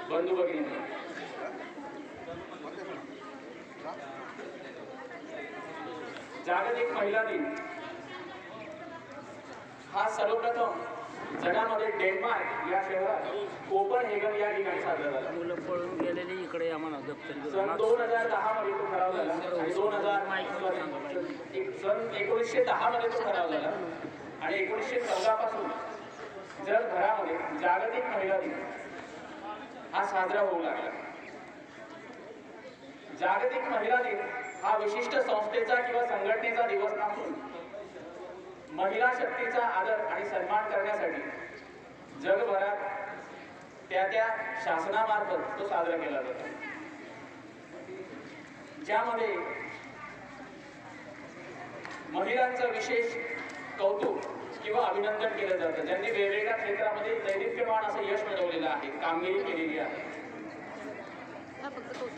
बंधू भगिनी, जागतिक महिला दिन हा सर्वप्रथम जगामध्ये डेन्मार्क या शहरात कोपनहेगन या ठिकाणी साजरा झाला. मुलं पळून गेलेली इकडे आम्हाला सन 2010 मध्ये तो ठराव झाला आणि सन 1910 मध्ये तो ठराव झाला आणि 1914 पासून जगभरामध्ये जागतिक महिला दिन हा साजरा होऊ लागला. जागतिक महिला दिन हा विशिष्ट संस्थेचा किंवा संघटनेचा दिवस नसून महिला शक्तीचा आदर आणि सन्मान करण्यासाठी जगभरात त्या शासनामार्फत तो साजरा केला जातो. ज्यामध्ये महिलांचं विशेष कौतुक किंवा अभिनंदन केलं जातं, ज्यांनी वेगवेगळ्या क्षेत्रामध्ये दैदिप्यमान असं यश मिळवलेलं आहे, कामगिरी केलेली आहे.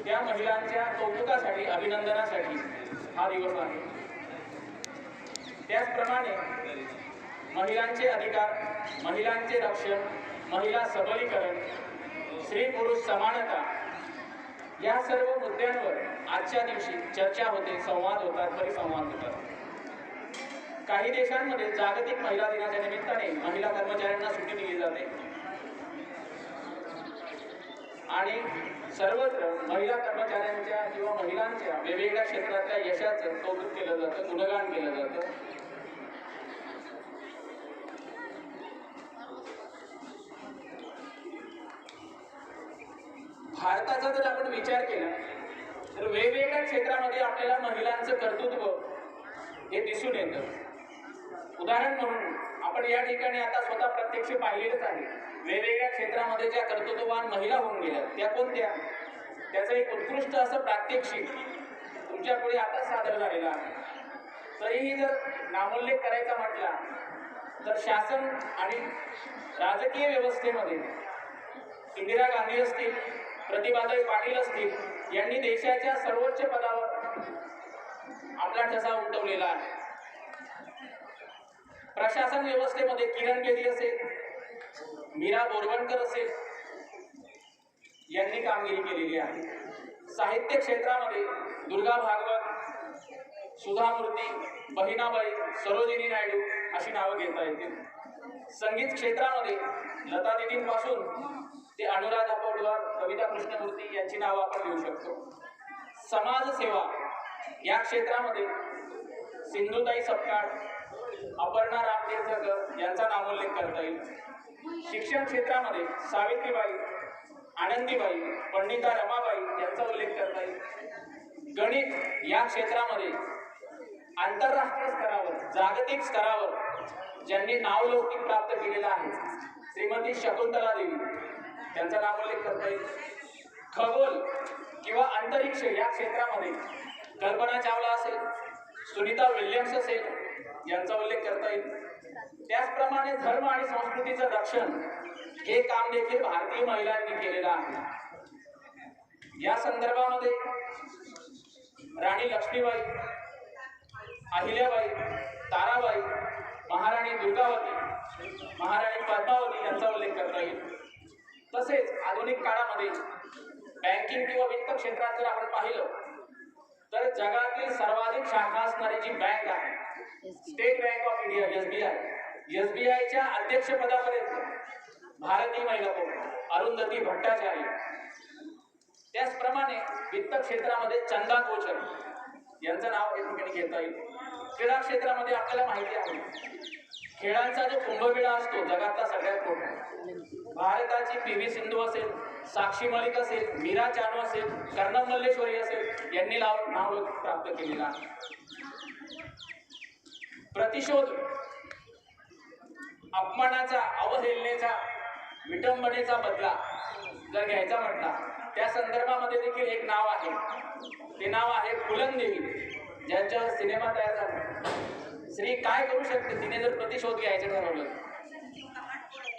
त्या महिलांच्या कौतुकासाठी, अभिनंदनासाठी हा दिवस आहे. त्याचप्रमाणे महिलांचे अधिकार, महिलांचे रक्षण, महिला सबलीकरण, स्त्री पुरुष समानता या सर्व मुद्द्यांवर आजच्या दिवशी चर्चा होते, संवाद होतात, परिसंवाद होतात. काही देशांमध्ये जागतिक महिला दिनाच्या निमित्ताने महिला कर्मचाऱ्यांना सुट्टी दिली जाते आणि सर्वत्र महिला कर्मचाऱ्यांच्या किंवा महिलांच्या वेगवेगळ्या क्षेत्रातल्या यशाचं कौतुक केलं जातं, गुणगान केलं जातं. भारताचा जर आपण विचार केला तर वेगवेगळ्या क्षेत्रामध्ये आपल्याला महिलांचं कर्तृत्व हे दिसून येतं. उदाहरण म्हणून आपण या ठिकाणी आता स्वतः प्रत्यक्ष पाहिलेलंच आहे. वेगवेगळ्या क्षेत्रामध्ये ज्या कर्तृत्ववान महिला होऊन गेल्या त्या कोणत्या, त्याचं एक उत्कृष्ट असं प्रात्यक्षिक तुमच्यापुढे आता सादर झालेलं आहे. तरीही जर नामोल्लेख करायचा म्हटला तर शासन आणि राजकीय व्यवस्थेमध्ये इंदिरा गांधी असतील, प्रतिभाताई पाटील असतील, यांनी देशाच्या सर्वोच्च पदावर आपला ठसा उमटवलेला आहे. प्रशासन व्यवस्थेमध्ये किरण बेदी असेल, मीरा बोरवणकर असेल, यांनी कामगिरी केलेली आहे. साहित्य क्षेत्रामध्ये दुर्गा भागवत, सुधा मूर्ती, बहिणाबाई, सरोजिनी नायडू अशी नावं घेता येतील. संगीत क्षेत्रामध्ये लता दीदींपासून ते अनुराधा पौडवाल, कविता कृष्णमूर्ती यांची नावं आपण घेऊ शकतो. समाजसेवा या क्षेत्रामध्ये सिंधुताई सपकाळ, अपर्णा रामतीर्थकर यांचा नामोल्लेख करता येईल. शिक्षण क्षेत्रामध्ये सावित्रीबाई, आनंदीबाई, पंडिता रमाबाई यांचा उल्लेख करता येईल. गणित या क्षेत्रामध्ये आंतरराष्ट्रीय स्तरावर, जागतिक स्तरावर ज्यांनी नावलौकिक प्राप्त केलेला आहे, श्रीमती शकुंतला देवी त्यांचा नामोल्लेख करता येईल. खगोल किंवा अंतरिक्ष या क्षेत्रामध्ये कल्पना चावला असेल, सुनीता विल्यम्स असेल, यांचा उल्लेख करता येईल. त्याचप्रमाणे धर्म आणि संस्कृतीचं रक्षण हे काम देखील भारतीय महिलांनी केलेलं आहे. या संदर्भामध्ये राणी लक्ष्मीबाई, अहिल्याबाई, ताराबाई, महाराणी दुर्गावती, महाराणी पद्मावती यांचा उल्लेख करता येईल. तसेच आधुनिक काळामध्ये बँकिंग किंवा वित्त क्षेत्रात जर आपण पाहिलं तर जगातील सर्वाधिक शाखा असणारी जी बँक आहे, स्टेट बँक ऑफ इंडिया SBIच्या अध्यक्षपदापर्यंत भारतीय महिला अरुंधती भट्टाचार्य. त्याचप्रमाणे वित्त क्षेत्रामध्ये चंदा कोचर यांचं नाव या ठिकाणी घेता येईल. क्रीडा क्षेत्रामध्ये आपल्याला माहिती आहे खेळांचा जो कुंभमेळा असतो जगातला सगळ्यात मोठा, भारताची PV सिंधू असेल, साक्षी मलिक असेल, मीरा चानू असेल, कर्णम मल्लेश्वरी असेल, यांनी नाव प्राप्त केलेलं आहे. प्रतिशोध, अपमानाचा, अवहेलनेचा, विटंबनेचा बदला जर घ्यायचा म्हटला त्या संदर्भामध्ये देखील एक नाव आहे. ते नाव आहे फुलनदेवी, ज्यांच्यावर सिनेमा तयार झाला. स्त्री काय करू शकते तिने जर प्रतिशोध घ्यायचं ठरवलं,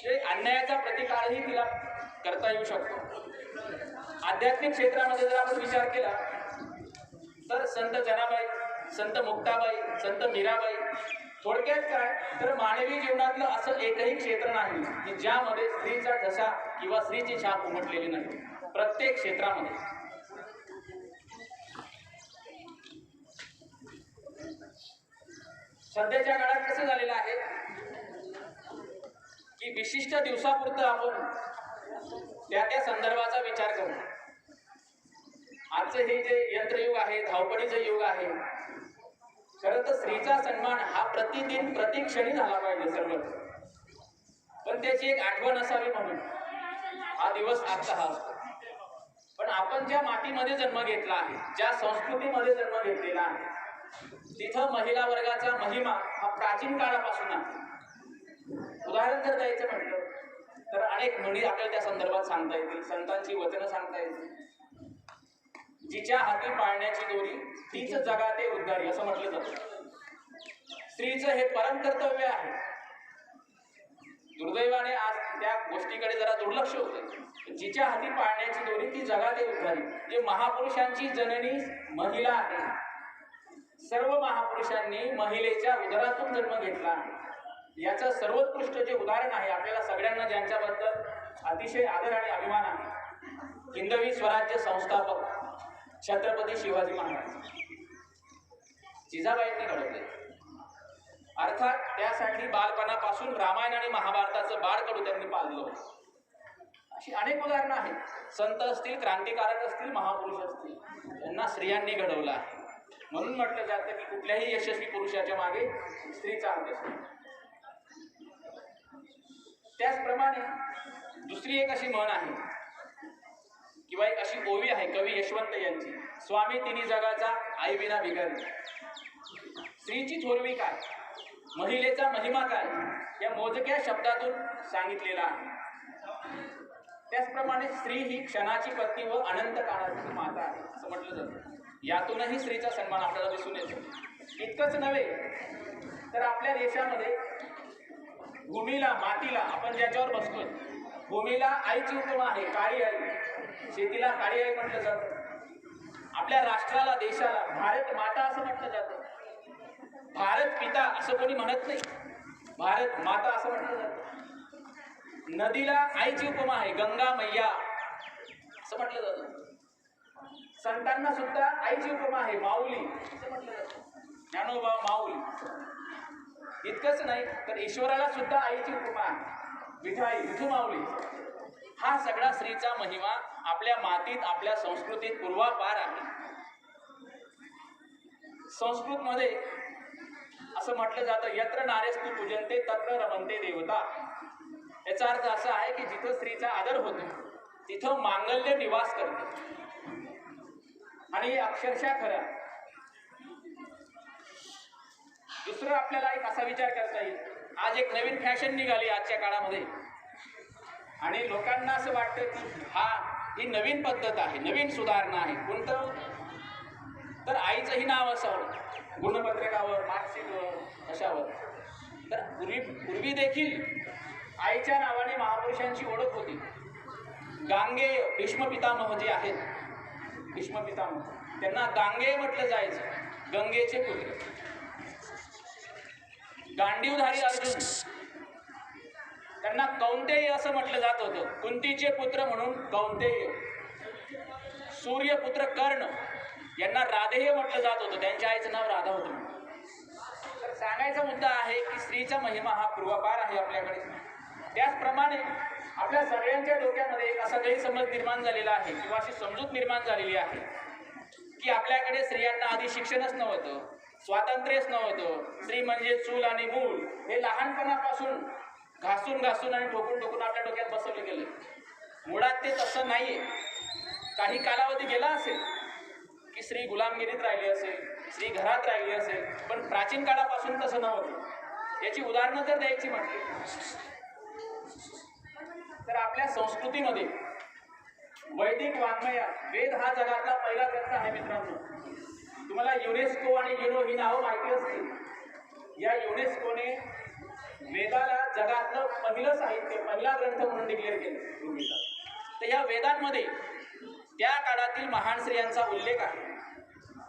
ते अन्यायाचा प्रतिकारही तिला करता येऊ शकतो. आध्यात्मिक क्षेत्रामध्ये जर आपण विचार केला तर संत जनाबाई, संत मुक्ताबाई, संत मीराबाई थोडक्यात काय तर मानवी जीवनातलं असं एकही क्षेत्र नाही की ज्यामध्ये स्त्रीचा ठसा किंवा स्त्रीची छाप उमटलेली नाही. प्रत्येक क्षेत्रामध्ये. सध्याच्या काळात कसं झालेलं आहे की विशिष्ट दिवसापुरतं आपण त्या संदर्भाचा विचार करतो. आजचं हे जे यंत्रयुग आहे, धावपळीचं युग आहे, खरं तर स्त्रीचा सन्मान हा प्रतिदिन प्रतिक्षणी झाला पाहिजे सर्वच. पण त्याची एक आठवण असावी म्हणून हा दिवस आजचा हा असतो. पण आपण ज्या मातीमध्ये जन्म घेतला आहे, ज्या संस्कृतीमध्ये जन्म घेतलेला आहे, तिथं महिला वर्गाचा महिमा हा प्राचीन काळापासून आहे. उदाहरण जर द्यायचं म्हटलं तर अनेक म्हणी आपल्याला त्या संदर्भात सांगता येतील, संतांची वचनं सांगता येतील. जिच्या हाती पाळण्याची दोरी तीच जगाते उद्धारी असं म्हटलं जातं. स्त्रीचं हे परम कर्तव्य आहे. दुर्दैवाने आज त्या गोष्टीकडे जरा दुर्लक्ष होते. जिच्या हाती पाळण्याची दोरी ती जगाते उद्धारी. जे महापुरुषांची जननी महिला आहे, सर्व महापुरुषांनी महिलेच्या उदरातून जन्म घेतला आहे. याचं सर्वोत्कृष्ट जे उदाहरण आहे आपल्याला सगळ्यांना, ज्यांच्याबद्दल अतिशय आदर आणि अभिमान आहे, हिंदवी स्वराज्य संस्थापक छत्रपती शिवाजी महाराज जिजाबाईंनी घडवले. अर्थात त्यासाठी बालपणापासून रामायण आणि महाभारताचं बाळकडू त्यांनी पाळलं होतं. अशी अनेक उदाहरणं आहेत. संत असतील, क्रांतिकारक असतील, महापुरुष असतील, त्यांना स्त्रियांनी घडवलं आहे. म्हणून म्हटलं जातं की कुठल्याही यशस्वी पुरुषाच्या मागे स्त्रीचा हात असतो. त्याचप्रमाणे दुसरी एक अशी म्हण आहे किंवा एक अशी ओवी आहे कवी यशवंत यांची, स्वामी तिन्ही जगाचा आई विना बिगारी. स्त्रीची थोरवी काय, महिलेचा महिमा काय, या मोजक्या शब्दातून सांगितलेला आहे. त्याचप्रमाणे स्त्री ही क्षणाची पत्नी व अनंत काळाची माता आहे असं म्हटलं जातं. यातूनही स्त्रीचा सन्मान आपल्याला दिसून येतो. इतकंच नव्हे तर आपल्या देशामध्ये भूमीला, मातीला, आपण ज्याच्यावर बसतोय, भूमीला आईची उपमा आहे, काळी आई. शेतीला काळी आई म्हटलं जातं. आपल्या राष्ट्राला, देशाला भारत माता असं म्हटलं जातं. भारत पिता असं कोणी म्हणत नाही, भारत माता असं म्हटलं जातं. नदीला आईची उपमा आहे, गंगा मैया असं म्हटलं जातं. संतांना सुद्धा आईची उपमा आहे, माऊली असं म्हटलं जातं, ज्ञानोबा माऊली. इतकंच नाही तर ईश्वराला सुद्धा आईची उपमा आहे, विठाई, विठू माऊली. हा सगळा स्त्रीचा महिमा आपल्या मातीत, आपल्या संस्कृतीत पूर्वापार आहे. संस्कृतमध्ये असं म्हटलं जातं, यत्र नारेस्तु पूजन्ते तत्र रमन्ते देवता. याचा अर्थ असा आहे की जिथं स्त्रीचा आदर होतो तिथं मांगल्य निवास करते. आणि अक्षरशः खरं. दुसरं आपल्याला एक असा विचार करता येईल, आज एक नवीन फॅशन निघाली आजच्या काळामध्ये आणि लोकांना असं वाटतं की ही नवीन पद्धत आहे, नवीन सुधारणा आहे. कोणतं तर आईचंही नाव असावं गुणपत्रकावर, मार्कशीटवर, अशावर. तर पूर्वी देखील आईच्या नावाने महापुरुषांची ओळख होती. गांगेय भीष्म पितामह जे आहेत, भीष्म पितामह, त्यांना गांगेय म्हटलं जायचं, गंगेचे पुत्र. गांडीवधारी अर्जुन, त्यांना कौंतेय असं म्हटलं जात होतं, कुंतीचे पुत्र म्हणून कौंतेय. सूर्यपुत्र कर्ण यांना राधेय म्हटलं जात होतं, त्यांच्या आईचं नाव राधा होतं. तर सांगायचा मुद्दा आहे की स्त्रीचा महिमा हा पूर्वापार आहे आपल्याकडे. त्याचप्रमाणे आपल्या सगळ्यांच्या डोक्यामध्ये एक असा गैरसमज निर्माण झालेला आहे किंवा अशी समजूत निर्माण झालेली आहे की आपल्याकडे स्त्रियांना आधी शिक्षणच नव्हतं, स्वातंत्र्यच नव्हतं. स्त्री म्हणजे चूल आणि मूल हे लहानपणापासून घासून आणि ठोकून आपल्या डोक्यात बसवले गेले. मुळात ते तसं नाहीये. काही कालावधी गेला असेल की स्त्री गुलामगिरीत राहिली असेल, स्त्री घरात राहिली असेल, पण प्राचीन काळापासून तसं नव्हतं. याची उदाहरणं जर द्यायची म्हटली तर आपल्या संस्कृतीमध्ये वैदिक वाङ्मयात वेद हा जगातला पहिला ग्रंथ आहे. मित्रांनो, तुम्हाला युनेस्को आणि युनो ही नावं माहिती असतील. या युनेस्कोने वेदाला जगातलं पहिलं साहित्य, पहिला ग्रंथ म्हणून डिक्लेअर केलं. तर या वेदांमध्ये त्या काळातील महान स्त्रियांचा उल्लेख आहे.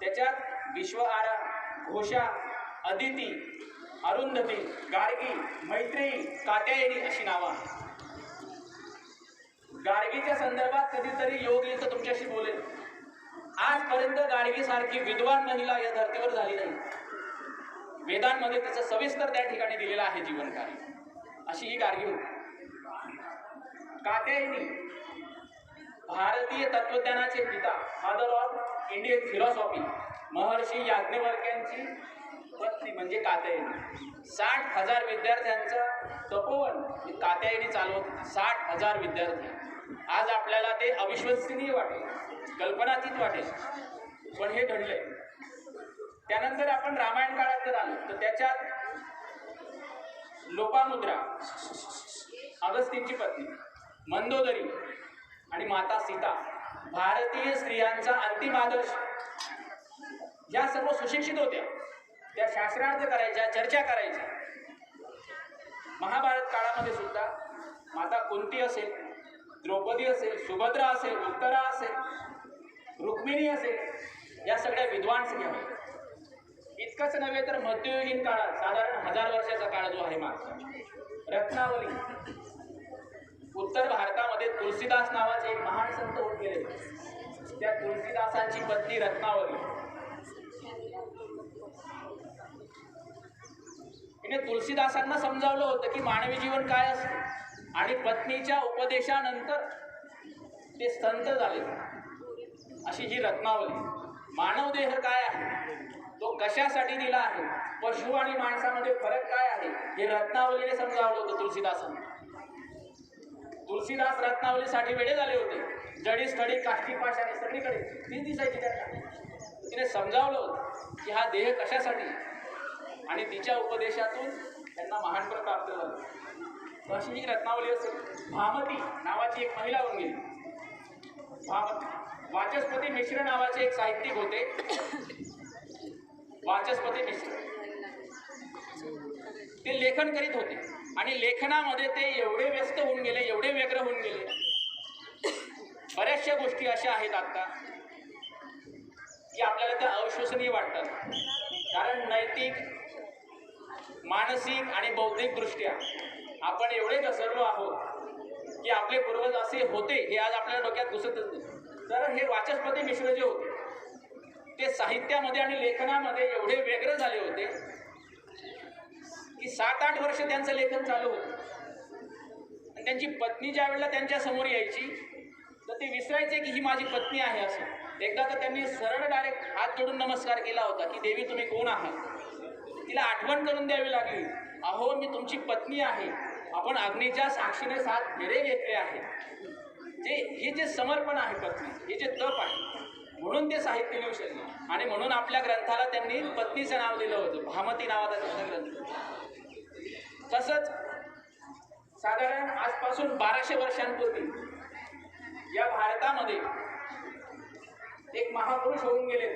त्याच्यात विश्वआरा, घोषा, अदिती अरुंधती, गार्गी, मैत्रेयी, कात्यायनी अशी नावं आहेत. गार्गीच्या संदर्भात कधीतरी योग येईल तर तुमच्याशी बोलेल. आजपर्यंत गार्गी सारखी विद्वान महिला या धर्तीवर झाली नाही. वेदांमध्ये तिचं सविस्तर त्या ठिकाणी दिलेलं आहे जीवनकार्य. अशी ही गार्गी होती. कात्यायनी भारतीय तत्वज्ञानाचे पिता, फादर ऑफ इंडियन फिलॉसॉफी, महर्षी याज्ञवल्क्यांची पत्नी म्हणजे कात्यायनी. 60,000 विद्यार्थ्यांचं तपोवन कात्यायनी चालवत होती. 60,000 विद्यार्थी. आज आपल्याला ते अविश्वसनीय वाटेल, कल्पनातीत वाटेल, पण हे घडलंय. त्यानंतर आपण रामायण काळात जर आलो तर त्याच्यात लोपामुद्रा, अगस्तींची पत्नी, मंदोदरी आणि माता सीता, भारतीय स्त्रियांचा अंतिम आदर्श, या सर्व सुशिक्षित होत्या. त्या शास्त्रार्थ करायच्या, चर्चा करायच्या. महाभारत काळामध्ये सुद्धा माता कुंती असेल, द्रौपदी असेल, सुभद्रा असेल, उत्तरा असेल, रुक्मिणी असेल, या सगळ्या विद्वान स्त्रिया होत्या. इतकंच नव्हे तर मध्ययुगीन काळात, साधारण 1000 वर्षाचा काळ जो आहे मागचा, रत्नावली, उत्तर भारतामध्ये तुलसीदास नावाचे एक महान संत होत गेले. त्या तुलसीदासांची पत्नी रत्नावली. तिने तुलसीदासांना समजावलं होतं की मानवी जीवन काय असतं, आणि पत्नीच्या उपदेशानंतर ते संत झाले. अशी ही रत्नावली. मानव देह काय आहे, तो कशासाठी दिला आहे, पशु आणि माणसामध्ये फरक काय आहे, हे रत्नावलीने समजावलं होतं तुलसीदासांना. तुलसीदास रत्नावलीसाठी वेडे झाले होते. जडी स्थळी काष्टी पाशाने सगळीकडे ती दिसायची त्यांना. तिने समजावलं होतं की हा देह कशासाठी, आणि तिच्या उपदेशातून त्यांना महानपद प्राप्त झालं. अशी ही रत्नावली असेल. भामती नावाची एक महिला होऊन गेली. भामती. वाचस्पती मिश्र नावाचे एक साहित्यिक होते. वाचस्पती मिश्र ते लेखन करीत होते, आणि लेखनामध्ये ते एवढे व्यस्त होऊन गेले, एवढे व्यग्र होऊन गेले. बऱ्याचशा गोष्टी अशा आहेत आता की आपल्याला त्या अविश्वसनीय वाटतात. कारण नैतिक, मानसिक आणि बौद्धिक दृष्ट्या आपण एवढे घसरलो आहोत की आपले पूर्वज असे होते हे आज आपल्या डोक्यात घुसतच नाही. तर हे वाचस्पती मिश्र जे होते ते साहित्यामध्ये आणि लेखनामध्ये एवढे व्यग्र झाले होते की 7-8 वर्ष त्यांचं लेखन चालू होतं. आणि त्यांची पत्नी ज्या वेळेला त्यांच्या समोर यायची तर ते विसरायचे की ही माझी पत्नी आहे असं. एकदा तर त्यांनी सरळ डायरेक्ट हात जोडून नमस्कार केला होता की देवी तुम्ही कोण आहात. तिला आठवण करून द्यावी लागली, अहो मी तुमची पत्नी आहे, आपण अग्नीच्या साक्षीने 7 फेरे घेतले आहेत. हे जे समर्पण आहे पत्नी, हे जे तप आहे, म्हणून ते साहित्य लिहू शकले. आणि म्हणून आपल्या ग्रंथाला त्यांनी पत्नीचं नाव दिलं होतं, भामती नावाचा त्यांचा ग्रंथ. तसंच साधारण आजपासून 1200 वर्षांपूर्वी या भारतामध्ये एक महापुरुष होऊन गेले,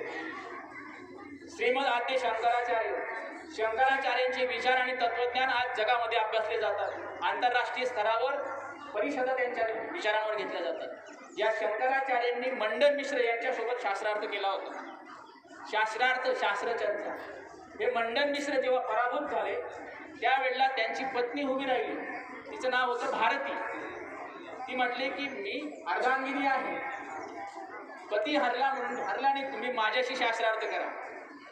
श्रीमद आद्य शंकराचार्य. शंकराचार्यांचे विचार आणि तत्वज्ञान आज जगामध्ये अभ्यासले जातात. आंतरराष्ट्रीय स्तरावर परिषदा त्यांच्या विचारांवर घेतल्या जातात. या शंकराचार्यांनी मंडन मिश्र यांच्यासोबत शास्त्रार्थ केला होता. शास्त्रार्थ, शास्त्रचर्चा. हे मंडन मिश्र जेव्हा पराभूत झाले त्यावेळेला त्यांची पत्नी उभी राहिली. तिचं नाव होतं भारती. ती म्हटली की मी अर्धांगिनी आहे, पती हरला म्हणून हरला नाही, तुम्ही माझ्याशी शास्त्रार्थ करा.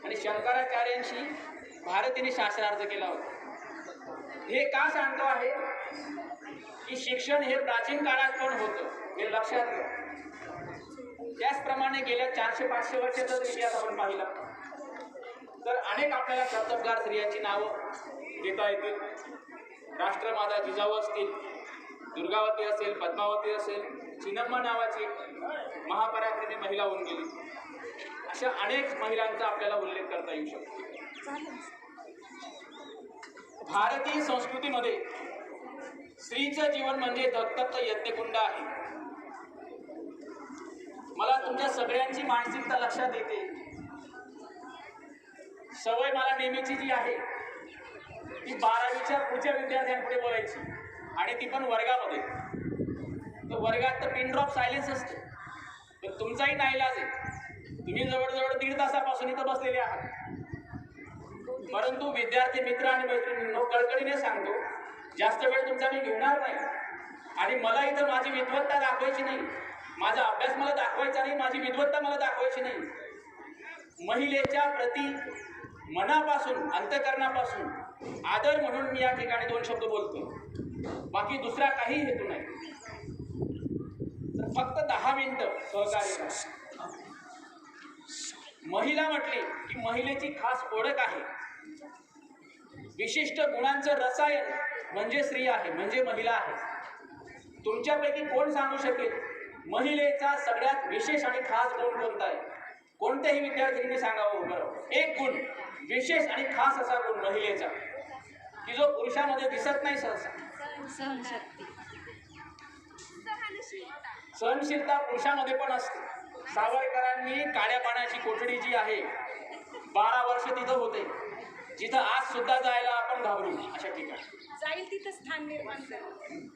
आणि शंकराचार्यांशी भारतीने शास्त्रार्थ केला होता. हे का सांगतो आहे की शिक्षण हे प्राचीन काळात पण होतं, हे लक्षात घ्या. त्याचप्रमाणे गेल्या 400-500 वर्षाचा इतिहास आपण पाहिला तर अनेक आपल्याला कर्तबगार स्त्रियांची नावं देता येतील. राष्ट्रमाता जिजाऊ असतील, दुर्गावती असेल, पद्मावती असेल, चिन्नम्मा नावाची महापराक्रमी महिला होऊन गेली. अशा अनेक महिलांचा आपल्याला उल्लेख करता येऊ शकतो. भारतीय संस्कृतीमध्ये स्त्रीचं जीवन म्हणजे दत्तत्व यज्ञकुंड आहे. मला तुमच्या सगळ्यांची मानसिकता लक्षात येते. सवय मला नेहमीची जी आहे ती 12वीच्या पुढच्या विद्यार्थ्यांपुढे बोलायची, आणि ती पण वर्गामध्ये. तर वर्गात तर पिन ड्रॉप सायलेन्स असते, तर तुमचाही नाईलाज आहे. तुम्ही जवळजवळ 1.5 तासापासून इथं बसलेले आहात. परंतु विद्यार्थी मित्र आणि मैत्रिणींनो, कळकळीने सांगतो, जास्त वेळ तुमचा मी घेणार नाही. आणि मला इथं माझी विद्वत्ता दाखवायची नाही, माझा अभ्यास मला दाखवायचा नाही, माझी विद्वत्ता मला दाखवायची नाही. महिलेच्या प्रति मनापासून, अंतःकरणापासून आदर म्हणून मी या ठिकाणी 2 शब्द बोलतो. बाकी दुसरा काही हेतू नाही. तर फक्त 10 मिनिटं सहकार्य करा. महिला म्हटली की महिलेची खास ओळख आहे. विशिष्ट गुणांचं रसायन म्हणजे स्त्री आहे, म्हणजे महिला आहे. तुमच्यापैकी कोण सांगू शकेल महिलेचा सगळ्यात विशेष आणि खास गुण कोणता आहे? कोणत्याही विद्यार्थिनीने सांगावं बरं. एक गुण, विशेष आणि खास असा गुण महिलेचा, की जो पुरुषामध्ये दिसत नाही सहसा. सहनशीलता पुरुषामध्ये पण असते. सावरकरांनी काळ्या पाण्याची कोठडी जी आहे 12 वर्ष तिथं होते, जिथं आज सुद्धा जायला आपण घाबरू अशा ठिकाणी जाईल तिथं स्थान निर्माण करेल.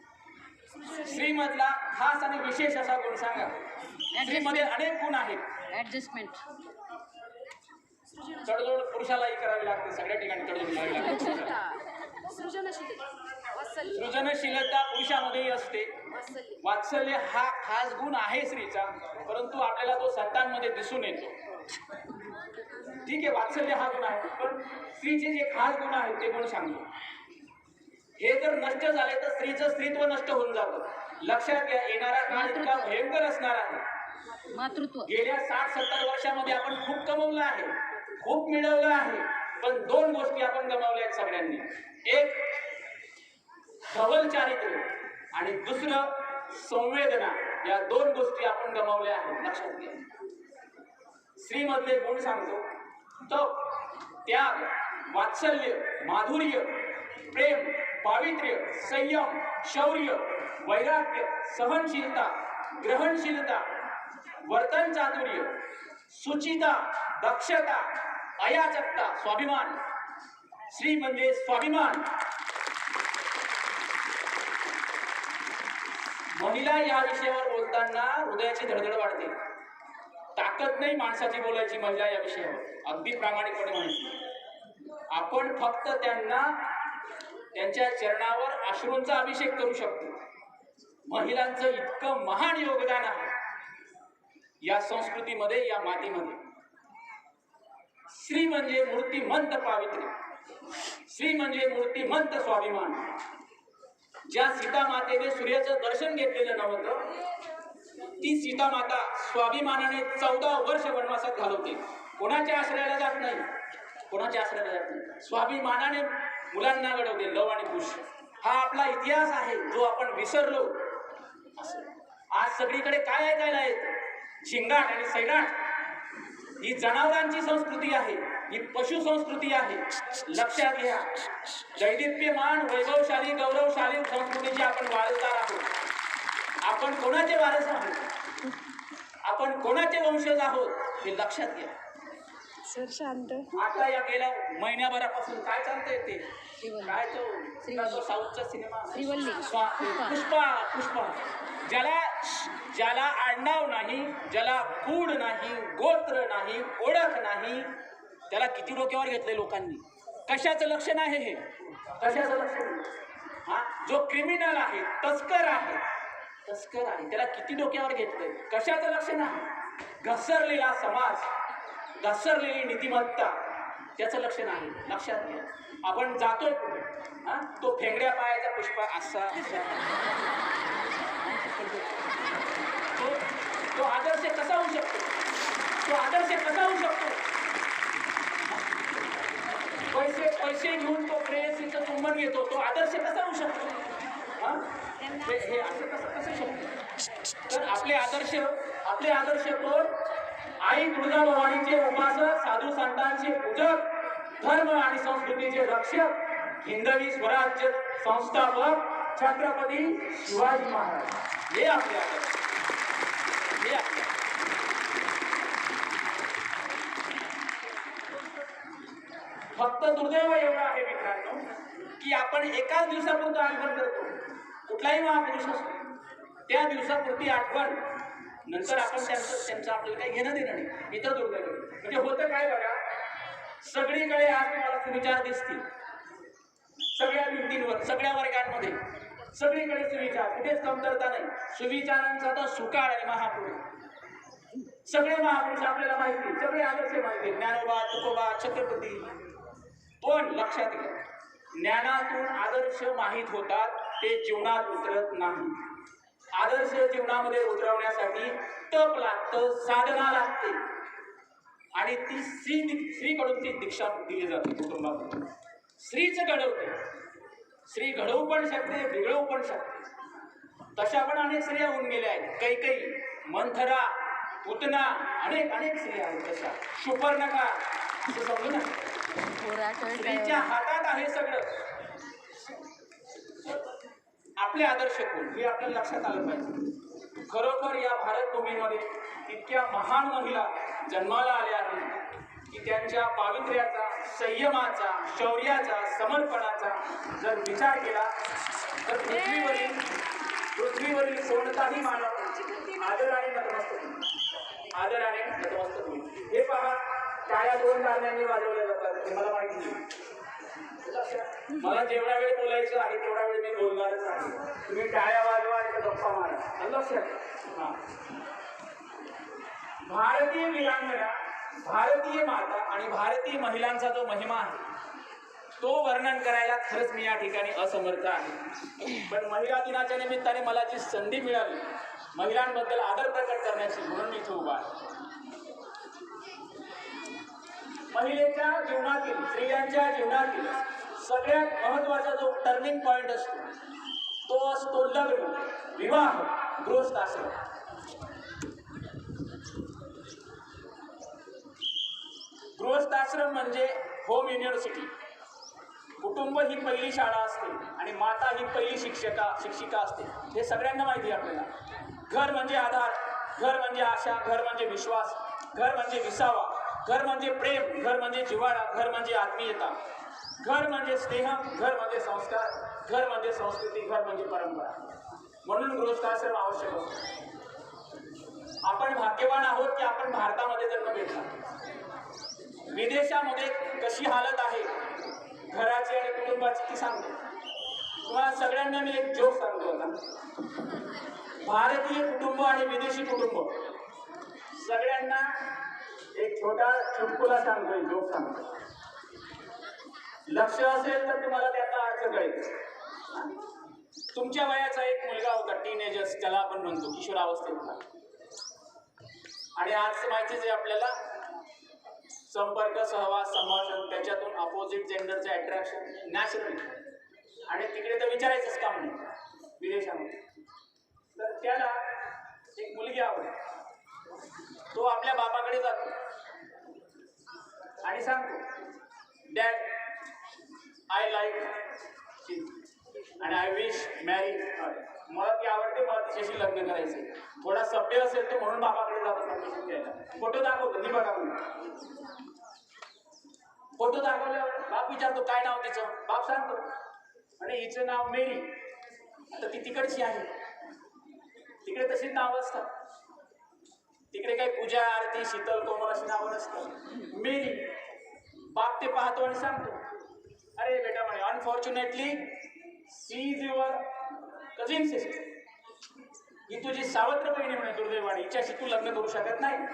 स्त्रीमधला खास आणि विशेष असा गुण सांगा. स्त्रीमध्ये अनेक गुण आहेत. ऍडजस्टमेंट. तडजोड पुरुषालाही करावी लागते. सगळ्या ठिकाणी तडजोड करावी लागते. सृजनशीलता पुरुषामध्येही असते. वात्सल्य हा खास गुण आहे स्त्रीचा, परंतु आपल्याला तो संतांमध्ये दिसून येतो. ठीक आहे, वात्सल्य हा गुण आहे, पण स्त्रीचे जे खास गुण आहेत ते गुण सांगतो. हे जर नष्ट झाले तर स्त्रीचं स्त्रीत्व नष्ट होऊन जातं. लक्षात घ्या, येणारा काळ इतका भयंकर असणार आहे. मातृत्व. गेल्या 60-70 वर्षामध्ये आपण खूप कमवलं आहे, खूप मिळवलं आहे, पण 2 गोष्टी आपण गमावल्या आहेत सगळ्यांनी. एक सबल चारित्र्य आणि दुसरं संवेदना. या 2 गोष्टी आपण गमावल्या आहेत. लक्षात घ्या. स्त्रीमधले गुण सांगतो. तप, त्याग, वात्सल्य, माधुर्य, प्रेम, पावित्र्य, संयम, शौर्य, वैराग्य, सहनशीलता, ग्रहणशीलता, वर्तन चातुर्य, सुचिता, दक्षता, अयाचकता, स्वाभिमान. स्त्री म्हणजे स्वाभिमान. महिला या विषयावर बोलताना हृदयाची धडधड वाढते. ताकद नाही माणसाची बोलायची महिला या विषयावर, अगदी प्रामाणिकपणे माहिती. आपण फक्त त्यांना त्यांच्या चरणावर अश्रूंचा अभिषेक करू शकतो. महिलांचं इतकं महान योगदान आहे या संस्कृतीमध्ये, या मातीमध्ये. स्त्री म्हणजे मूर्तिमंत पावित्र्य, स्त्री म्हणजे मूर्तिमंत स्वाभिमान. ज्या सीता मातेने सूर्याचं दर्शन घेतलेलं नव्हतं, ती सीता माता स्वाभिमानाने 14 वर्ष वनवासात घालवते. कोणाच्या आश्रयाला जात नाही, कोणाच्या आश्रयाला जात नाही. स्वाभिमानाने मुलांना घडवते. लव आणि कुश हा आपला इतिहास आहे, जो आपण विसरलो. आज सगळीकडे काय ऐकायला येतं? झिंगाट आणि सैराट. ही जनावरांची संस्कृती आहे, ही पशु संस्कृती आहे. लक्षात घ्या, दैदिप्यमान, वैभवशाली, गौरवशाली संस्कृतीचे आपण वारसदार आहोत. आपण कोणाचे वारस आहोत? आपण कोणाचे वंशज आहोत हे लक्षात घ्या. सर शांत. आता या गेल्या महिन्याभरापासून काय चालतंय ते काय तो साऊथचा सिनेमा पुष्पा. ज्याला आडनाव नाही, ज्याला कूड नाही, गोत्र नाही, ओळख नाही, त्याला किती डोक्यावर घेतलंय लोकांनी. कशाचं लक्षण आहे हे? कशाचं लक्षण? हा, जो क्रिमिनल आहे, तस्कर आहे, त्याला किती डोक्यावर घेतलंय? कशाचं लक्षण आहे? घसरलेला समाज, घसरलेली नीतिमत्ता, त्याचं लक्षण आहे. लक्षात घ्या. आपण जातोय कुठे? तो फेंगड्या पायाचा पुष्पा असा तो आदर्श कसा होऊ शकतो? पैसे घेऊन तो प्रेयसीचं चुंबन घेतो, तो आदर्श कसा होऊ शकतो? हे असं कसं शक्य? तर आपले आदर्श कोण? आई तुळजाभवानीचे उपासक, साधू संतांचे पूजक, धर्म आणि संस्कृतीचे रक्षक, हिंदवी स्वराज्य संस्थापक छत्रपती शिवाजी महाराज. हे आपले आदर्श. फक्त दुर्दैव एवढं आहे मित्रांनो, की आपण एकाच दिवसापुरतं आठवण करतो. कुठलाही महापुरुष असतो, त्या दिवसापुरती आठवण, नंतर आपण त्यांचं आपल्याला काही घेणं देणं नाही. इतर दुर्दैव म्हणजे होतं काय बघा, सगळीकडे आज तुम्हाला सुविचार दिसतील, सगळ्या भिंतींवर, सगळ्या वर्गांमध्ये सगळीकडे सुविचार, कुठेच कमतरता नाही. सुविचारांचा तर सुकाळ आणि महापुरुष, सगळे महापुरुष आपल्याला माहिती, सगळे आदर्श माहिती, ज्ञानोबा, तुकोबा, छत्रपती. पण लक्षात घ्या, ज्ञानातून आदर्श माहीत होतात, ते जीवनात उतरत नाही. आदर्श जीवनामध्ये उतरवण्यासाठी तप लागतं, साधना लागते, आणि ती स्त्रीकडून ती दीक्षा दिली जाते कुटुंबाकडून. स्त्रीच घडवते, स्त्री घडवू पण शकते, बिघडवू पण शकते. तशा पण अनेक स्त्रिया होऊन गेल्या आहेत. कैकेयी, मंथरा, पूतना, अनेक अनेक स्त्रिया आहेत तशा. शूर्पणखा, असं समजू ना. स्त्रीच्या हातात आहे सगळं. आपले आदर्श कोण हे आपल्याला लक्षात आलं पाहिजे. खरोखर या भारतभूमीमध्ये इतक्या महान महिला जन्माला आल्या आहेत की त्यांच्या पावित्र्याचा, संयमाचा, शौर्याचा, समर्पणाचा जर विचार केला तर पृथ्वीवरील कोणताही मानव आदराने नतमस्तक होईल, आदराने नतमस्तक होईल. हे पहा, टाळ्या 2 कारणांनी वाजवल्या जातात, मला माहिती नाही. मला जेवढा वेळ बोलायचं आहे तेवढा वेळ मी बोलणारच आहे. तुम्ही टाळ्या वाजवा आणि गप्पा मारा. लक्षात. हा, भारतीय वीरांगना, भारतीय माता आणि भारतीय महिलांचा जो महिमा आहे तो वर्णन करायला खरंच मी या ठिकाणी असमर्थ आहे. पण महिला दिनाच्या निमित्ताने मला जी संधी मिळाली महिलांबद्दल आदर प्रकट करण्याची, म्हणून मी इथे उभा आहे. महिलेच्या जीवनातील, स्त्रियांच्या जीवनातील सगळ्यात महत्वाचा जो टर्निंग पॉइंट असतो तो असतो लग्न, विवाह, गृहस्थाश्रम. गृहस्थाश्रम म्हणजे होम युनिव्हर्सिटी. कुटुंब ही पहिली शाळा असते आणि माता ही पहिली शिक्षिका असते. हे सगळ्यांना माहिती आहे आपल्याला. घर म्हणजे आधार, घर म्हणजे आशा, घर म्हणजे विश्वास, घर म्हणजे विसावा, घर म्हणजे प्रेम, घर म्हणजे जिव्हाळा, घर म्हणजे आत्मीयता, घर म्हणजे स्नेह, घर म्हणजे संस्कार, घर म्हणजे संस्कृती, घर म्हणजे परंपरा. म्हणून गृहस्थाश्रम आवश्यक असतो. आपण भाग्यवान आहोत की आपण भारतामध्ये जन्म घेतला. विदेशामध्ये कशी हालत आहे घराची आणि कुटुंबाची ती सांगतो. तुम्हाला सगळ्यांना मी एक जोक सांगतो आता. भारतीय कुटुंब आणि विदेशी कुटुंब, सगळ्यांना एक छोटा चुटकुला सांगतोय, जोक सांगतो. लक्ष असेल तर तुम्हाला त्याचा अर्थ कळेल. तुमच्या वयाचा एक मुलगा होता, टीनेजर्स त्याला आपण म्हणतो, किशोरावस्थेतला. आणि आज माहितीच आहे आपल्याला, संपर्क, सहवास, संभाषण, त्याच्यातून अपोजिट जेंडरचं अट्रॅक्शन नॅचरल. आणि तिकडे तर विचारायचंच काम नाही विदेशामध्ये. तर त्याला एक मुलगी आवडते. तो आपल्या बापाकडे जातो आणि सांगतो, डॅड, आय लाईक आणि आय विश मॅरी. मला ती आवडते, मला तिच्याशी लग्न करायचं. थोडा सभ्य असेल तर म्हणून बापाकडे जातो परमिशन घ्यायला. फोटो दाखवतो, ही बघा म्हणून. फोटो दाखवल्यावर बाप विचारतो काय नाव तिचं. बाप सांगतो, आणि हिचं नाव मेरी. आता ती तिकडची आहे, तिकडे तशीच नावं असतात. तिकडे काही पूजा, आरती, शीतल, कोमल अशी नावं नसतात. मेरी. बाप ते पाहतो आणि सांगतो, अरे बेटा म्हणे, unfortunately she is your cousin sister. ही तुझी सावत्र बहिणी म्हणे, दुर्दैवाने हिच्याशी तू लग्न करू शकत नाही.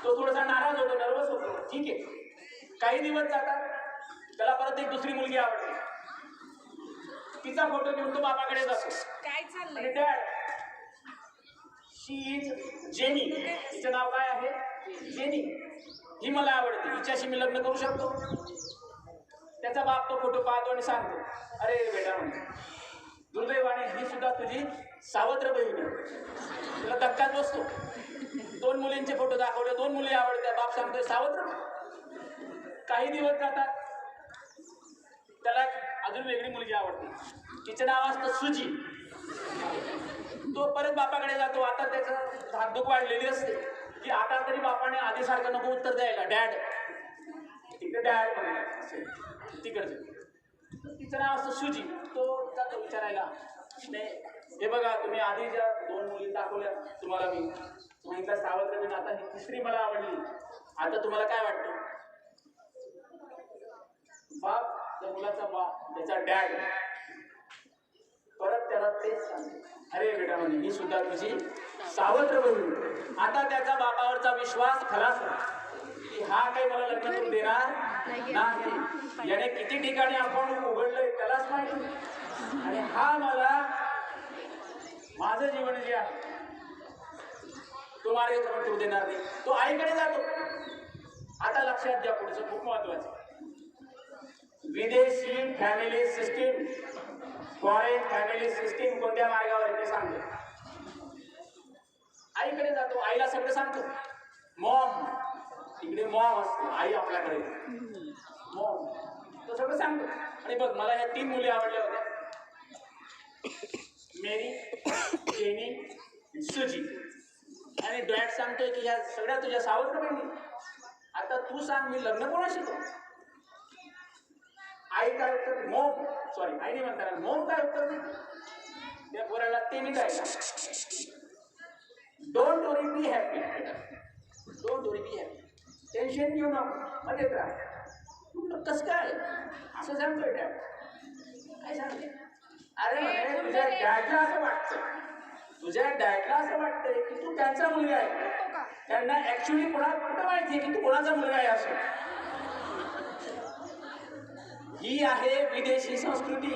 तो थोडासा नाराज होतो, नर्वस होतो. ठीक आहे. काही दिवस जातात, त्याला परत एक दुसरी मुलगी आवडते. तिचा फोटो घेऊन तो बापाकडे जातो. काय चाललंय? Dad, she is jenny. तिचं नाव काय आहे? जेनी. ही मला आवडते, हिच्याशी मी लग्न करू शकतो. त्याचा बाप तो फोटो पाहतो आणि सांगतो, अरे बेटा म्हणतो, दुर्दैवाने ही सुद्धा तुझी सावत्र बहीण आहे. तुला धक्काच बसतो. 2 मुलींचे फोटो दाखवले, 2 मुली आवडत्या. बाप सांगतोय सावत्र. काही दिवस जातात, त्याला अजून वेगळी मुलगी आवडते. तिचं नाव असतं सुजी. तो परत बापाकडे जातो. आता त्याचं धाकधूक वाढलेली असते की आता तरी बापाने आधीसारखं नको उत्तर द्यायला, डॅड. तिकडे डॅड म्हणतात तिकडचं. तिचं नाव असतं सुजी. तो जातो विचारायला, नाही हे बघा, तुम्ही आधी ज्या 2 मुली दाखवल्या तुम्हाला मी सांगितलं सावत्र, आता ही तिसरी मला आवडली. आता तुम्हाला काय वाटतं? बाप, त्या मुलाचा बाप, त्याचा डॅड परत त्याला तेच सांगते, अरे बेटा म्हणे ही सुद्धा तुझी सावत्र बहीण. आता त्याचा बापावरचा विश्वास खलास झाला की हा काही मला लग्न करून देणार नाही. याने किती ठिकाणी आपण उघडलंय त्यालाच माहिती, आणि हा मला माझं जीवन जे आहे तो मार्गक्रमण करू देणार नाही. तो आईकडे जातो. आता लक्षात घ्या, पुढचं खूप महत्वाचं. विदेशी family system, foreign family system कोणत्या मार्गावर आहे ते सांगतो. आईकडे जातो, आईला सगळं सांगतो. मॉम, इकडे मॉम असतो, आई आपल्याकडे मॉम, तो सगळं सांगतो. आणि बघ, मला ह्या 3 मुली आवडल्या होत्या, मेरी, जेनी, सुजी. आणि डॅड सांगतोय की ह्या सगळ्या तुझ्या सावत्र बहिणी. आता तू सांग, मी लग्न कोणाशी करू? आई काय उत्तर? मोम, सॉरी आई नाही म्हणता, मोम काय उत्तर नाही. त्या पोराला ते नाही काय, don't worry be happy, don't worry be happy, tension घेऊ नको, मजेत राहा. कसं काय असं सांगतोय डॅड? काय सांगते? अरे म्हणे तुझ्या डॅडला असं वाटतं, तुझ्या डॅडला असं वाटतंय की तू त्यांचा मुलगा आहे. त्यांना ऍक्च्युली कुठं माहितीये की तू कोणाचा मुलगा आहे असं. ही आहे विदेशी संस्कृती,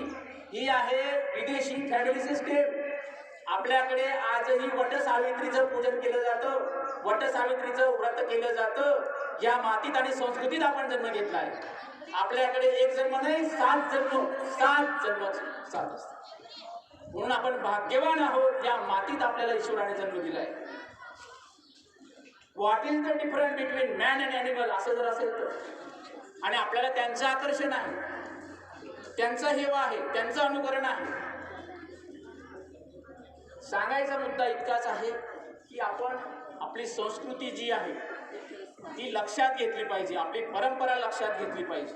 ही आहे विदेशी फॅमिली सिस्टीम. आपल्याकडे आजही वटसावित्रीचं पूजन केलं जातं, वटसावित्रीचं व्रत केलं जातं. या मातीत आणि संस्कृतीत आपण जन्म घेतला आहे. आपल्याकडे एक जन्म नाही, 7 जन्म, 7 जन्म 7 असतात. म्हणून आपण भाग्यवान आहोत, या मातीत आपल्याला ईश्वराने जन्म दिलाय. What is the difference between man and animal असं जर असेल तर, आणि आपल्याला त्यांचं आकर्षण आहे, त्यांचा हेवा आहे, त्यांचं अनुकरण आहे. सांगायचा मुद्दा इतकाच आहे की आपण आपली संस्कृती जी आहे ती लक्षात घेतली पाहिजे, आपली परंपरा लक्षात घेतली पाहिजे,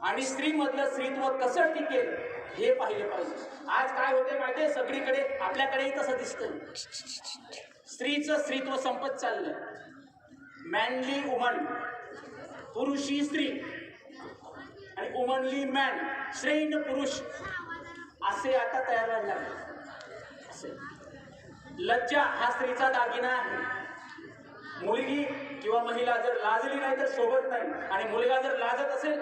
आणि स्त्रीमधलं स्त्रीत्व कसं टिकेल हे पाहिलं पाहिजे. आज काय होते माहितीये, सगळीकडे आपल्याकडेही तसं दिसतंय. स्त्रीचं स्त्रीत्व संपत चाललंय. मॅनली वुमन, पुरुषी स्त्री, आणि वुमनली मॅन, श्रेण पुरुष, असे आता तयार व्हायला लागले. लज्जा हा स्त्रीचा दागिना आहे. मुलगी किंवा महिला जर लाजली नाही तर शोभत नाही, आणि मुलगा जर लाजत असेल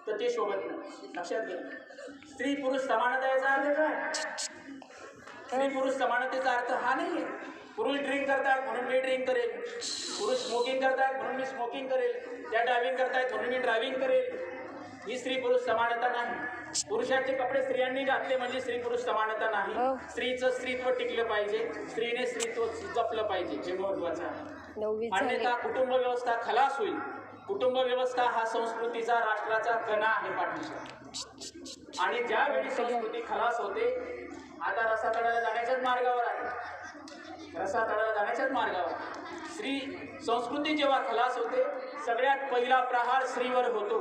तर ते शोभत नाही. लक्षात घ्या. स्त्री पुरुष समानता याचा अर्थ काय? स्त्री पुरुष समानतेचा अर्थ हा नाहीये पुरुष ड्रिंक करतात म्हणून मी ड्रिंक करेल, पुरुष स्मोकिंग करतात म्हणून मी स्मोकिंग करेल, त्या ड्रायव्हिंग करतायत म्हणून मी ड्रायव्हिंग करेल. ही स्त्री पुरुष समानता नाही. पुरुषाचे कपडे स्त्रियांनी घातले म्हणजे स्त्री पुरुष समानता नाही. स्त्रीचं स्त्रीत्व टिकलं पाहिजे, स्त्रीने स्त्रीत्व जपलं पाहिजे, हे महत्वाचं आहे. अन्यथा कुटुंब व्यवस्था खलास होईल. कुटुंब व्यवस्था हा संस्कृतीचा, राष्ट्राचा कणा आहे पाठीशी. आणि ज्यावेळी संस्कृती खलास होते, आता रसातळाला जाण्याच्याच मार्गावर आहे, रसातळाला जाण्याच्याच मार्गावर. स्त्री संस्कृती जेव्हा खलास होते, सगळ्यात पहिला प्रहार स्त्रीवर होतो.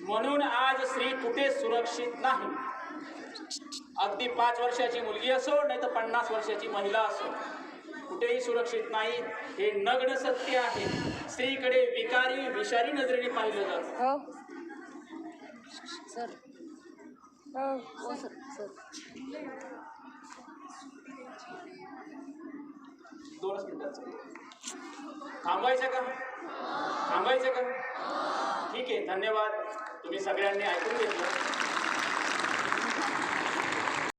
म्हणून आज स्त्री कुठे सुरक्षित नाही. अगदी 5 वर्षाची मुलगी असो नाही तर 50 वर्षाची महिला असो, कुठेही सुरक्षित नाही. हे नग्न सत्य आहे. स्त्रीकडे विकारी विषारी नजरेने पाहिलं जातं. सर हो सर सर 2 मिनिटाचं थांबायचं का? थांबायचं का? ठीक आहे, धन्यवाद. तुम्ही सगळ्यांनी ऐकून घेतलं.